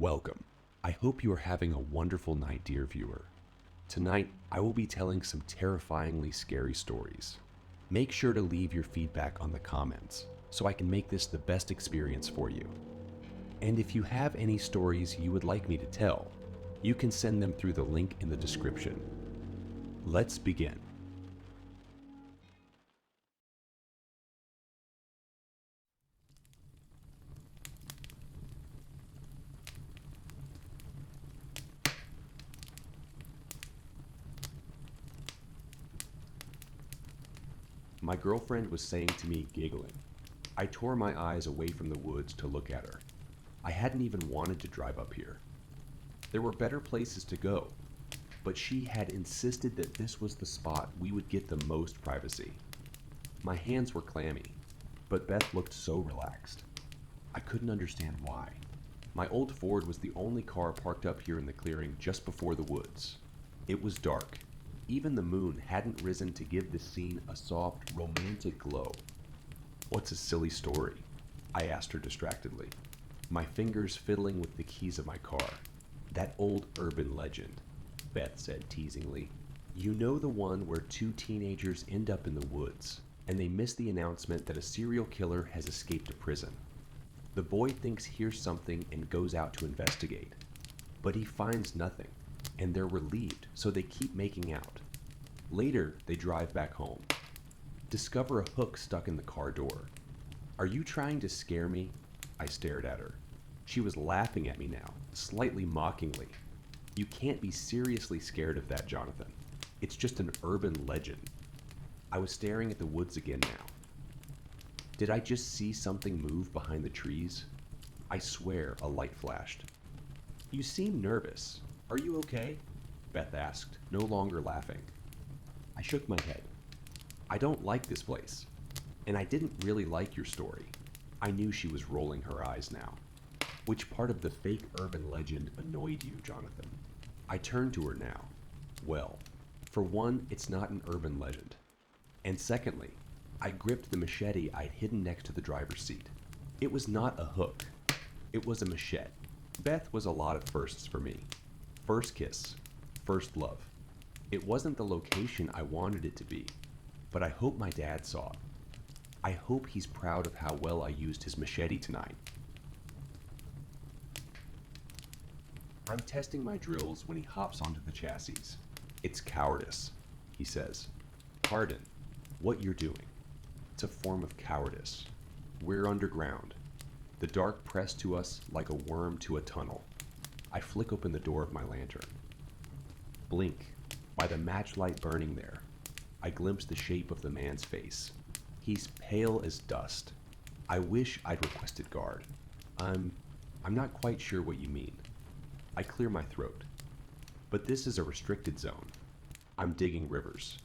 Welcome. I hope you are having a wonderful night, dear viewer. Tonight, I will be telling some terrifyingly scary stories. Make sure to leave your feedback on the comments so I can make this the best experience for you. And if you have any stories you would like me to tell, you can send them through the link in the description. Let's begin. My girlfriend was saying to me, giggling. I tore my eyes away from the woods to look at her. I hadn't even wanted to drive up here. There were better places to go, but she had insisted that this was the spot we would get the most privacy. My hands were clammy, but Beth looked so relaxed. I couldn't understand why. My old Ford was the only car parked up here in the clearing just before the woods. It was dark. Even the moon hadn't risen to give the scene a soft, romantic glow. "What's a silly story?" I asked her distractedly, my fingers fiddling with the keys of my car. "That old urban legend," Beth said teasingly. "You know, the one where two teenagers end up in the woods, and they miss the announcement that a serial killer has escaped a prison. The boy thinks here's something and goes out to investigate. But he finds nothing, and they're relieved, so they keep making out. Later, they drive back home. Discover a hook stuck in the car door. Are you trying to scare me?" I stared at her. She was laughing at me now, slightly mockingly. "You can't be seriously scared of that, Jonathan. It's just an urban legend." I was staring at the woods again now. Did I just see something move behind the trees? I swear a light flashed. "You seem nervous. Are you okay?" Beth asked, no longer laughing. I shook my head. "I don't like this place. And I didn't really like your story." I knew she was rolling her eyes now. "Which part of the fake urban legend annoyed you, Jonathan?" I turned to her now. "Well, for one, it's not an urban legend. And secondly, I gripped the machete I'd hidden next to the driver's seat. It was not a hook. It was a machete." Beth was a lot of firsts for me. First kiss. First love. It wasn't the location I wanted it to be, but I hope my dad saw it. I hope he's proud of how well I used his machete tonight. I'm testing my drills when he hops onto the chassis. "It's cowardice," he says. "Pardon, what you're doing. It's a form of cowardice. We're underground. The dark pressed to us like a worm to a tunnel." I flick open the door of my lantern. Blink. By the matchlight burning there, I glimpse the shape of the man's face. He's pale as dust. I wish I'd requested guard. I'm not quite sure what you mean." I clear my throat. "But this is a restricted zone. I'm digging rivers.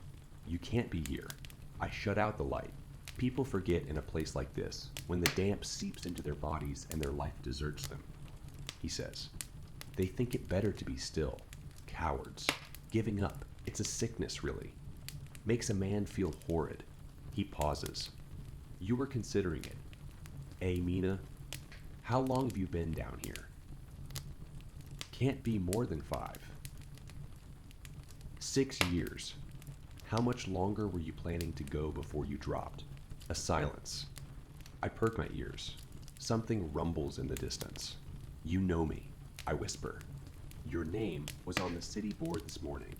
You can't be here." I shut out the light. People forget in a place like this when the damp seeps into their bodies and their life deserts them, he says. They think it better to be still. Cowards. Giving up. It's a sickness, really. Makes a man feel horrid. He pauses. "You were considering it. Mina? How long have you been down here?" "Can't be more than 5. 6 years. How much longer were you planning to go before you dropped?" A silence. I perk my ears. Something rumbles in the distance. "You know me," I whisper. "Your name was on the city board this morning.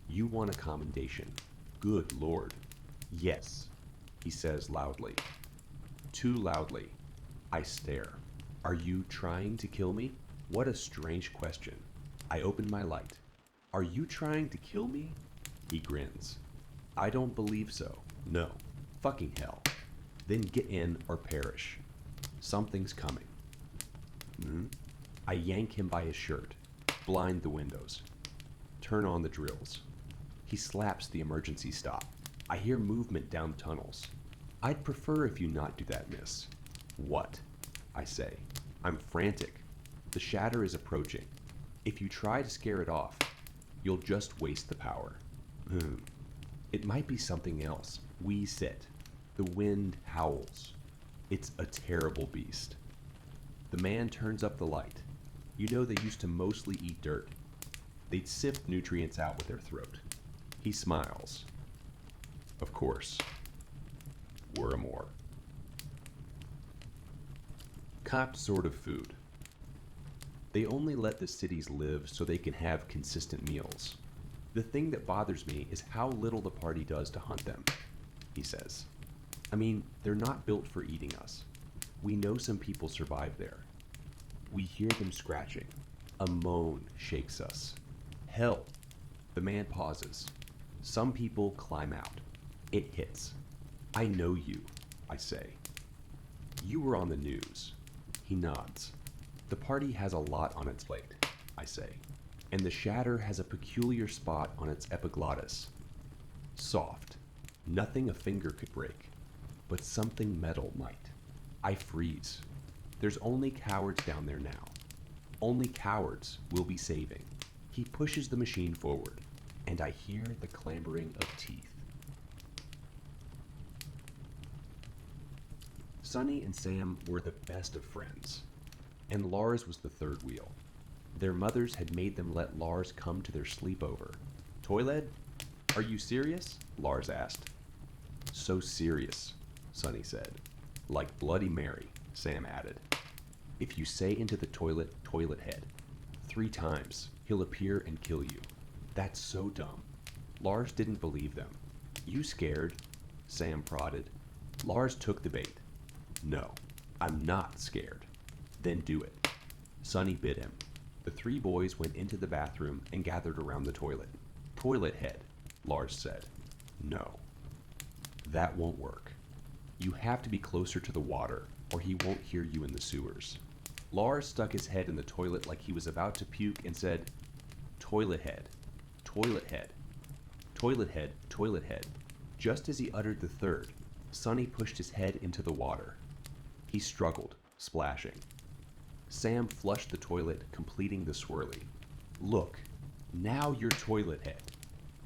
You won a commendation. Good Lord." "Yes," he says loudly. Too loudly. I stare. "Are you trying to kill me?" What a strange question. I open my light. "Are you trying to kill me?" He grins. "I don't believe so. No. Fucking hell. Then get in or perish. Something's coming." I yank him by his shirt. Blind the windows. Turn on the drills. He slaps the emergency stop. I hear movement down tunnels. "I'd prefer if you not do that, miss." "What?" I say. I'm frantic. The shatter is approaching. If you try to scare it off, you'll just waste the power. It might be something else. We sit. The wind howls. It's a terrible beast. The man turns up the light. You know, they used to mostly eat dirt. They'd sift nutrients out with their throat. He smiles. Of course. We're more. Copped sort of food. They only let the cities live so they can have consistent meals. The thing that bothers me is how little the party does to hunt them, he says. I mean, they're not built for eating us. We know some people survive there. We hear them scratching. A moan shakes us. Hell. The man pauses. Some people climb out. It hits. I know you, I say. You were on the news. He nods. The party has a lot on its plate, I say, and the shatter has a peculiar spot on its epiglottis. Soft. Nothing a finger could break, but something metal might. I freeze. There's only cowards down there now. Only cowards will be saving. He pushes the machine forward, and I hear the clambering of teeth. Sonny and Sam were the best of friends, and Lars was the third wheel. Their mothers had made them let Lars come to their sleepover. Toilet? Are you serious? Lars asked. So serious, Sonny said. Like Bloody Mary, Sam added. If you say into the toilet, toilet head, 3 times, he'll appear and kill you. That's so dumb. Lars didn't believe them. You scared? Sam prodded. Lars took the bait. No, I'm not scared. Then do it. Sonny bid him. The 3 boys went into the bathroom and gathered around the toilet. Toilet head, Lars said. No. That won't work. You have to be closer to the water, or he won't hear you in the sewers. Lars stuck his head in the toilet like he was about to puke and said, Toilet head, toilet head, toilet head, toilet head. Just as he uttered the third, Sonny pushed his head into the water. He struggled, splashing. Sam flushed the toilet, completing the swirly. Look, now you're toilet head.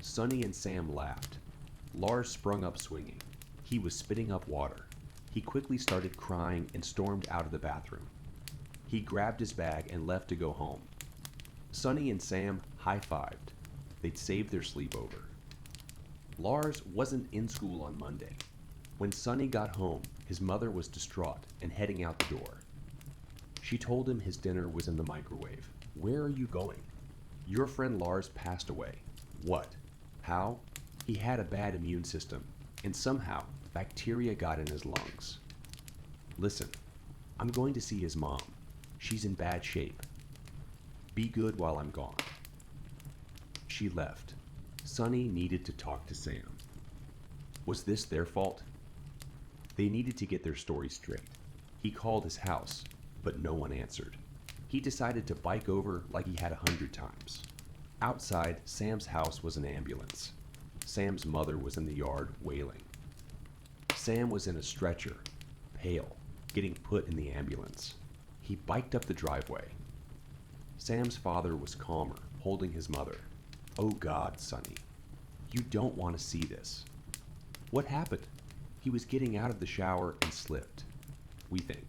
Sonny and Sam laughed. Lars sprung up swinging. He was spitting up water. He quickly started crying and stormed out of the bathroom. He grabbed his bag and left to go home. Sonny and Sam high-fived. They'd saved their sleepover. Lars wasn't in school on Monday. When Sonny got home, his mother was distraught and heading out the door. She told him his dinner was in the microwave. Where are you going? Your friend Lars passed away. What? How? He had a bad immune system, and somehow bacteria got in his lungs. Listen, I'm going to see his mom. She's in bad shape. Be good while I'm gone. She left. Sonny needed to talk to Sam. Was this their fault? They needed to get their story straight. He called his house, but no one answered. He decided to bike over like he had 100 times. Outside Sam's house was an ambulance. Sam's mother was in the yard wailing. Sam was in a stretcher, pale, getting put in the ambulance. He biked up the driveway. Sam's father was calmer, holding his mother. Oh God, Sonny, you don't want to see this. What happened? He was getting out of the shower and slipped, we think.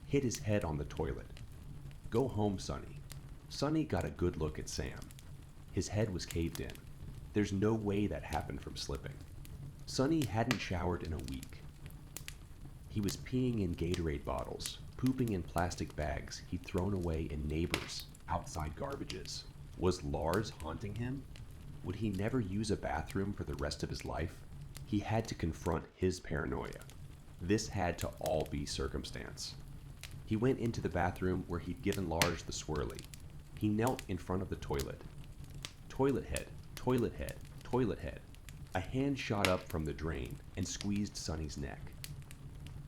Hit his head on the toilet. Go home, Sonny. Sonny got a good look at Sam. His head was caved in. There's no way that happened from slipping. Sonny hadn't showered in a week. He was peeing in Gatorade bottles, pooping in plastic bags he'd thrown away in neighbors' outside garbages. Was Lars haunting him? Would he never use a bathroom for the rest of his life? He had to confront his paranoia. This had to all be circumstance. He went into the bathroom where he'd given Lars the swirly. He knelt in front of the toilet. Toilet head, toilet head, toilet head. A hand shot up from the drain and squeezed Sonny's neck.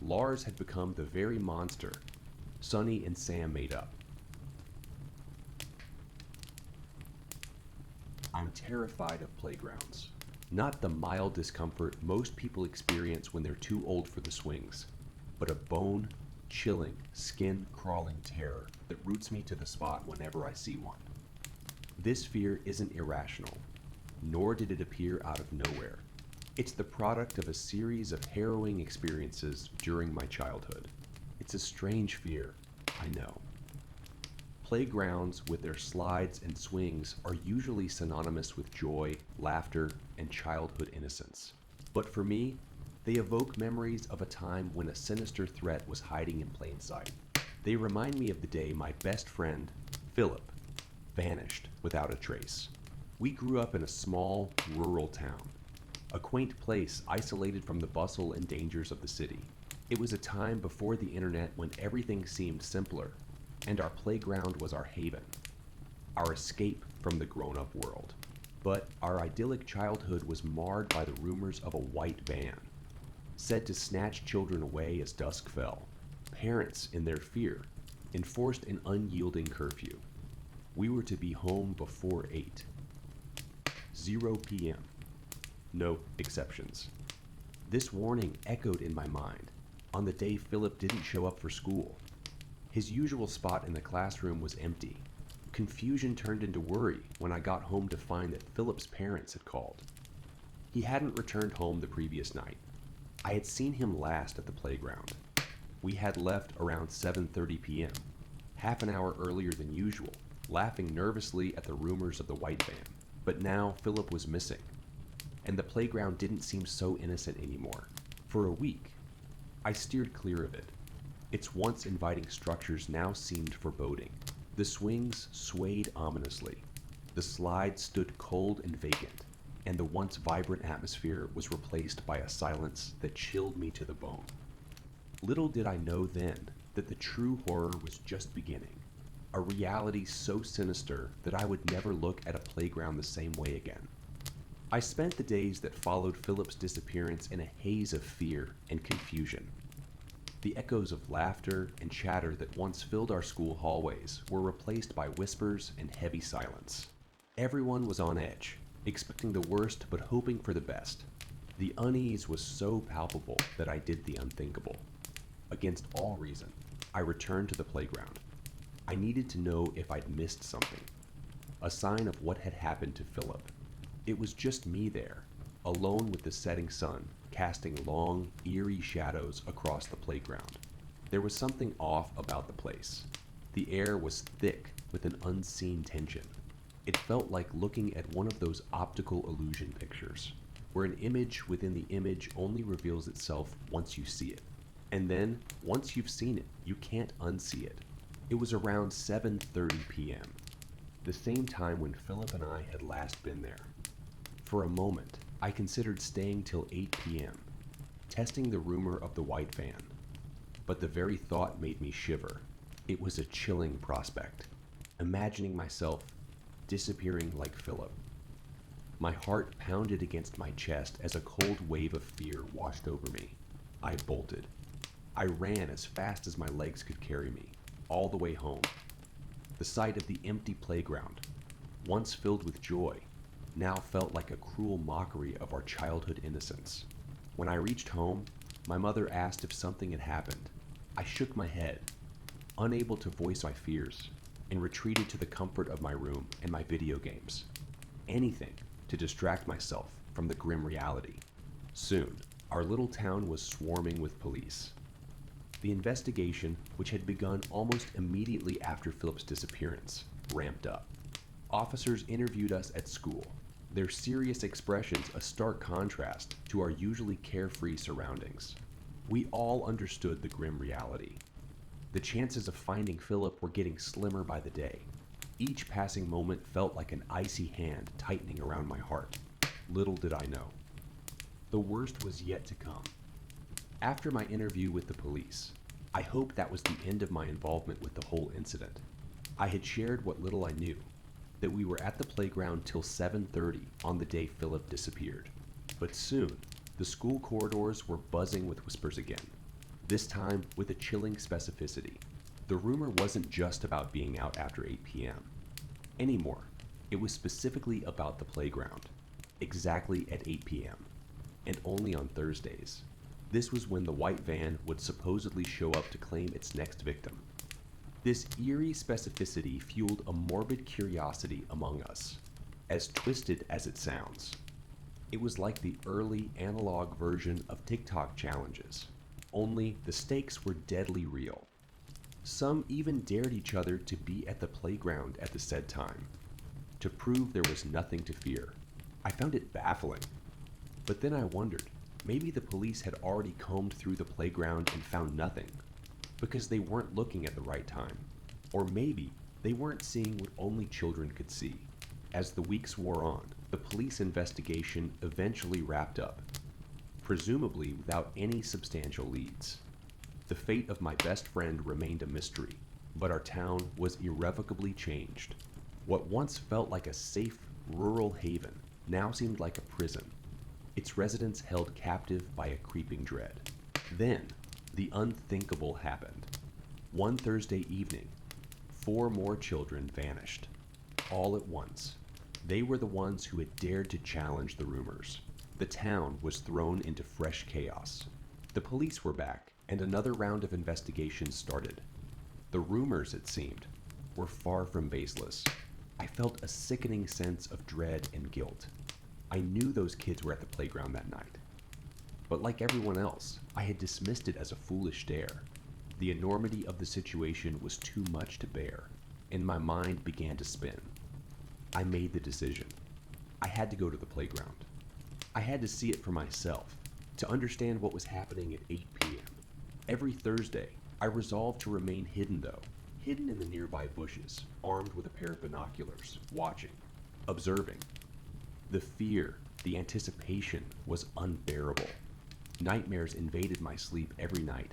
Lars had become the very monster Sonny and Sam made up. I'm terrified of playgrounds. Not the mild discomfort most people experience when they're too old for the swings, but a bone-chilling, skin-crawling terror that roots me to the spot whenever I see one. This fear isn't irrational, nor did it appear out of nowhere. It's the product of a series of harrowing experiences during my childhood. It's a strange fear, I know. Playgrounds with their slides and swings are usually synonymous with joy, laughter, and childhood innocence. But for me, they evoke memories of a time when a sinister threat was hiding in plain sight. They remind me of the day my best friend, Philip, vanished without a trace. We grew up in a small, rural town, a quaint place isolated from the bustle and dangers of the city. It was a time before the internet when everything seemed simpler, and our playground was our haven, our escape from the grown-up world. But our idyllic childhood was marred by the rumors of a white van, said to snatch children away as dusk fell. Parents, in their fear, enforced an unyielding curfew. We were to be home before 8. 0 p.m. No exceptions. This warning echoed in my mind on the day Philip didn't show up for school. His usual spot in the classroom was empty. Confusion turned into worry when I got home to find that Philip's parents had called. He hadn't returned home the previous night. I had seen him last at the playground. We had left around 7:30 p.m., half an hour earlier than usual, laughing nervously at the rumors of the white van. But now Philip was missing, and the playground didn't seem so innocent anymore. For a week, I steered clear of it. Its once inviting structures now seemed foreboding. The swings swayed ominously. The slide stood cold and vacant, and the once vibrant atmosphere was replaced by a silence that chilled me to the bone. Little did I know then that the true horror was just beginning, a reality so sinister that I would never look at a playground the same way again. I spent the days that followed Philip's disappearance in a haze of fear and confusion. The echoes of laughter and chatter that once filled our school hallways were replaced by whispers and heavy silence. Everyone was on edge, expecting the worst but hoping for the best. The unease was so palpable that I did the unthinkable. Against all reason, I returned to the playground. I needed to know if I'd missed something, a sign of what had happened to Philip. It was just me there, alone with the setting sun, casting long, eerie shadows across the playground. There was something off about the place. The air was thick with an unseen tension. It felt like looking at one of those optical illusion pictures, where an image within the image only reveals itself once you see it. And then, once you've seen it, you can't unsee it. It was around 7:30 p.m., the same time when Philip and I had last been there. For a moment, I considered staying till 8 p.m., testing the rumor of the white van. But the very thought made me shiver. It was a chilling prospect, imagining myself disappearing like Philip. My heart pounded against my chest as a cold wave of fear washed over me. I bolted. I ran as fast as my legs could carry me, all the way home. The sight of the empty playground, once filled with joy, now felt like a cruel mockery of our childhood innocence. When I reached home, my mother asked if something had happened. I shook my head, unable to voice my fears, and retreated to the comfort of my room and my video games. Anything to distract myself from the grim reality. Soon, our little town was swarming with police. The investigation, which had begun almost immediately after Philip's disappearance, ramped up. Officers interviewed us at school, their serious expressions a stark contrast to our usually carefree surroundings. We all understood the grim reality. The chances of finding Philip were getting slimmer by the day. Each passing moment felt like an icy hand tightening around my heart. Little did I know. The worst was yet to come. After my interview with the police, I hoped that was the end of my involvement with the whole incident. I had shared what little I knew, that we were at the playground till 7:30 on the day Philip disappeared. But soon, the school corridors were buzzing with whispers again, this time with a chilling specificity. The rumor wasn't just about being out after 8 p.m. anymore. It was specifically about the playground, exactly at 8 p.m., and only on Thursdays. This was when the white van would supposedly show up to claim its next victim. This eerie specificity fueled a morbid curiosity among us, as twisted as it sounds. It was like the early analog version of TikTok challenges, only the stakes were deadly real. Some even dared each other to be at the playground at the said time, to prove there was nothing to fear. I found it baffling. But then I wondered, maybe the police had already combed through the playground and found nothing, because they weren't looking at the right time. Or maybe they weren't seeing what only children could see. As the weeks wore on, the police investigation eventually wrapped up, presumably without any substantial leads. The fate of my best friend remained a mystery, but our town was irrevocably changed. What once felt like a safe, rural haven now seemed like a prison, its residents held captive by a creeping dread. Then, the unthinkable happened. One Thursday evening, 4 more children vanished, all at once. They were the ones who had dared to challenge the rumors. The town was thrown into fresh chaos. The police were back, and another round of investigations started. The rumors, it seemed, were far from baseless. I felt a sickening sense of dread and guilt. I knew those kids were at the playground that night. But like everyone else, I had dismissed it as a foolish dare. The enormity of the situation was too much to bear, and my mind began to spin. I made the decision. I had to go to the playground. I had to see it for myself, to understand what was happening at 8 p.m. Every Thursday, I resolved to remain hidden though, hidden in the nearby bushes, armed with a pair of binoculars, watching, observing. The fear, the anticipation was unbearable. Nightmares invaded my sleep every night.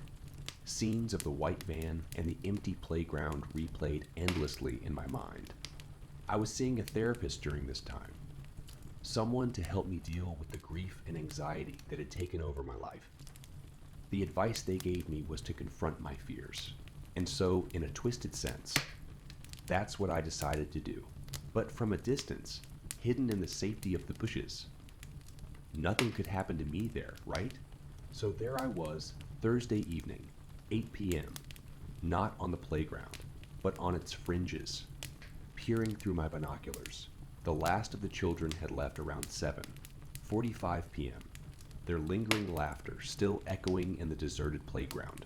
Scenes of the white van and the empty playground replayed endlessly in my mind. I was seeing a therapist during this time, someone to help me deal with the grief and anxiety that had taken over my life. The advice they gave me was to confront my fears, and so, in a twisted sense, that's what I decided to do. But from a distance, hidden in the safety of the bushes. Nothing could happen to me there, right? So there I was, Thursday evening, 8 p.m., not on the playground, but on its fringes, peering through my binoculars. The last of the children had left around 7:45 p.m., their lingering laughter still echoing in the deserted playground.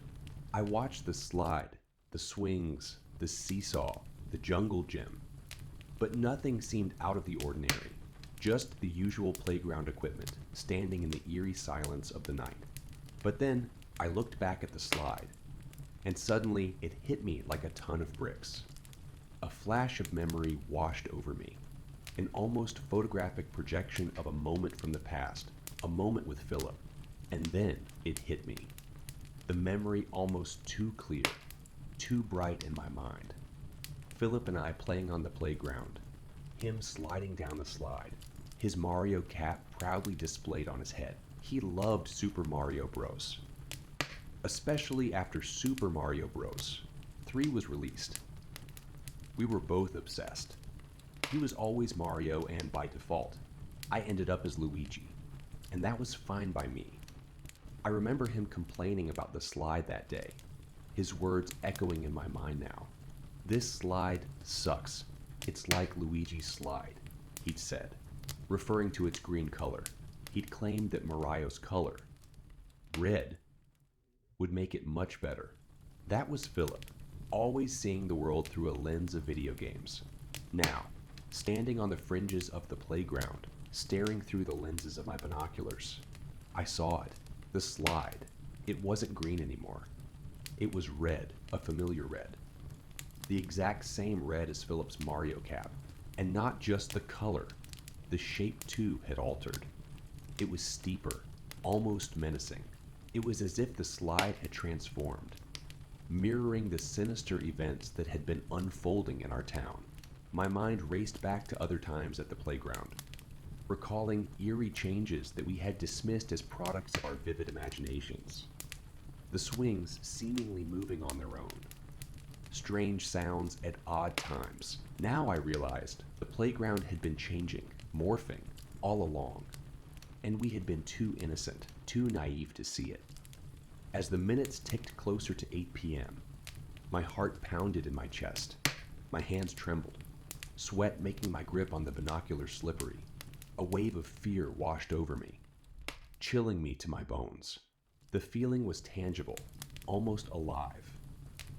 I watched the slide, the swings, the seesaw, the jungle gym, but nothing seemed out of the ordinary, just the usual playground equipment standing in the eerie silence of the night. But then I looked back at the slide, and suddenly it hit me like a ton of bricks. A flash of memory washed over me, an almost photographic projection of a moment from the past, a moment with Philip, and then it hit me. The memory almost too clear, too bright in my mind. Philip and I playing on the playground, him sliding down the slide, his Mario cap proudly displayed on his head. He loved Super Mario Bros. Especially after Super Mario Bros. 3 was released. We were both obsessed. He was always Mario, and by default, I ended up as Luigi, and that was fine by me. I remember him complaining about the slide that day, his words echoing in my mind now. "This slide sucks. It's like Luigi's slide," he'd said, referring to its green color. He'd claimed that Mario's color, red, would make it much better. That was Philip, always seeing the world through a lens of video games. Now, standing on the fringes of the playground, staring through the lenses of my binoculars, I saw it. The slide. It wasn't green anymore. It was red, a familiar red. The exact same red as Philip's Mario cap. And not just the color. The shape too had altered. It was steeper, almost menacing. It was as if the slide had transformed, mirroring the sinister events that had been unfolding in our town. My mind raced back to other times at the playground, recalling eerie changes that we had dismissed as products of our vivid imaginations. The swings seemingly moving on their own. Strange sounds at odd times. Now I realized the playground had been changing, morphing, all along. And we had been too innocent, too naive to see it. As the minutes ticked closer to 8 p.m., my heart pounded in my chest. My hands trembled, sweat making my grip on the binoculars slippery. A wave of fear washed over me, chilling me to my bones. The feeling was tangible, almost alive.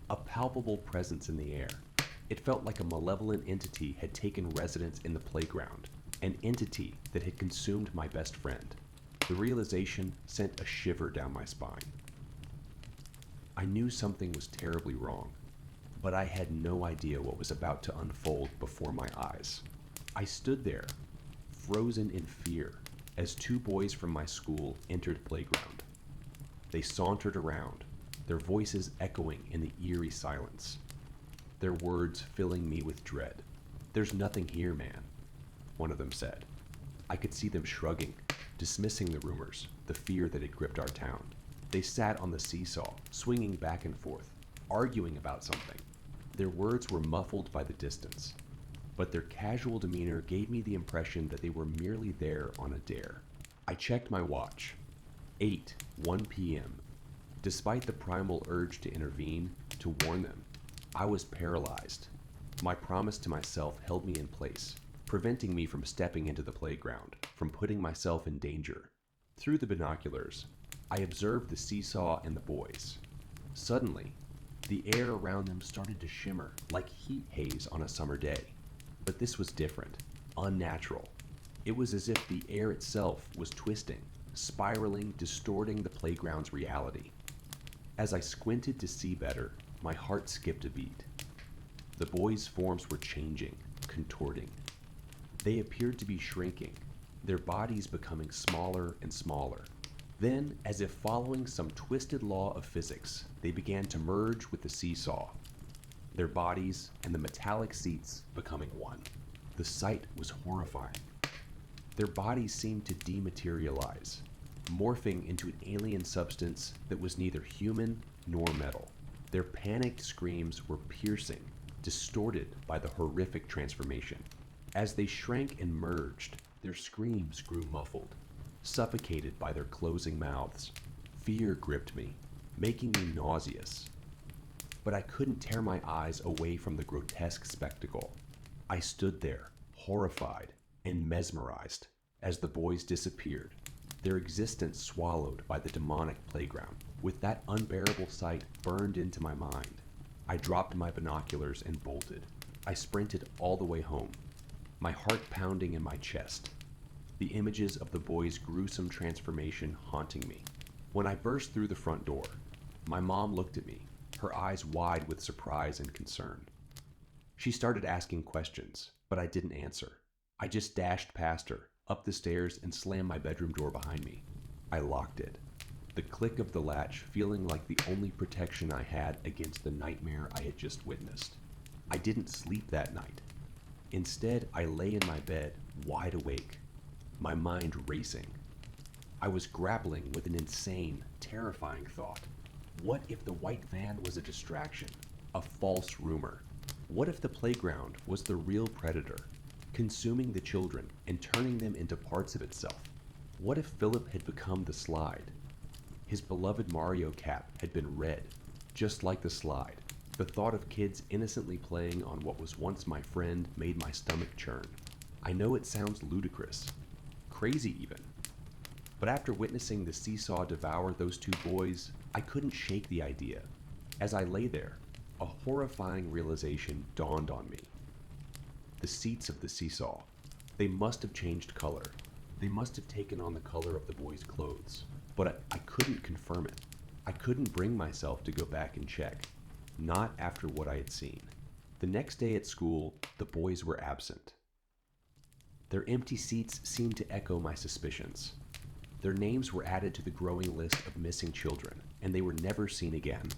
a palpable presence in the air. It felt like a malevolent entity had taken residence in the playground, an entity that had consumed my best friend. The realization sent a shiver down my spine. I knew something was terribly wrong, but I had no idea what was about to unfold before my eyes. I stood there, frozen in fear, as two boys from my school entered the playground. They sauntered around, their voices echoing in the eerie silence, their words filling me with dread. "There's nothing here, man," one of them said. I could see them shrugging, dismissing the rumors, the fear that had gripped our town. They sat on the seesaw, swinging back and forth, arguing about something. Their words were muffled by the distance, but their casual demeanor gave me the impression that they were merely there on a dare. I checked my watch. 1 p.m. Despite the primal urge to intervene, to warn them, I was paralyzed. My promise to myself held me in place, preventing me from stepping into the playground, from putting myself in danger. Through the binoculars, I observed the seesaw and the boys. Suddenly, the air around them started to shimmer like heat haze on a summer day. But this was different, unnatural. It was as if the air itself was twisting, spiraling, distorting the playground's reality. As I squinted to see better, my heart skipped a beat. The boys' forms were changing, contorting. They appeared to be shrinking, their bodies becoming smaller and smaller. Then, as if following some twisted law of physics, they began to merge with the seesaw, their bodies and the metallic seats becoming one. The sight was horrifying. Their bodies seemed to dematerialize, morphing into an alien substance that was neither human nor metal. Their panicked screams were piercing, distorted by the horrific transformation. As they shrank and merged, their screams grew muffled, suffocated by their closing mouths. Fear gripped me, making me nauseous. But I couldn't tear my eyes away from the grotesque spectacle. I stood there, horrified and mesmerized, as the boys disappeared, their existence swallowed by the demonic playground. With that unbearable sight burned into my mind, I dropped my binoculars and bolted. I sprinted all the way home, my heart pounding in my chest, the images of the boys' gruesome transformation haunting me. When I burst through the front door, my mom looked at me, her eyes wide with surprise and concern. She started asking questions, but I didn't answer. I just dashed past her, up the stairs, and slammed my bedroom door behind me. I locked it, the click of the latch feeling like the only protection I had against the nightmare I had just witnessed. I didn't sleep that night. Instead, I lay in my bed, wide awake, my mind racing. I was grappling with an insane, terrifying thought. What if the white van was a distraction, a false rumor? What if the playground was the real predator, consuming the children and turning them into parts of itself? What if Philip had become the slide? His beloved Mario cap had been red, just like the slide. The thought of kids innocently playing on what was once my friend made my stomach churn. I know it sounds ludicrous, crazy even. But after witnessing the seesaw devour those two boys, I couldn't shake the idea. As I lay there, a horrifying realization dawned on me. The seats of the seesaw, they must have changed color. They must have taken on the color of the boys' clothes. But I couldn't confirm it. I couldn't bring myself to go back and check. Not after what I had seen. The next day at school, the boys were absent. Their empty seats seemed to echo my suspicions. Their names were added to the growing list of missing children, and they were never seen again.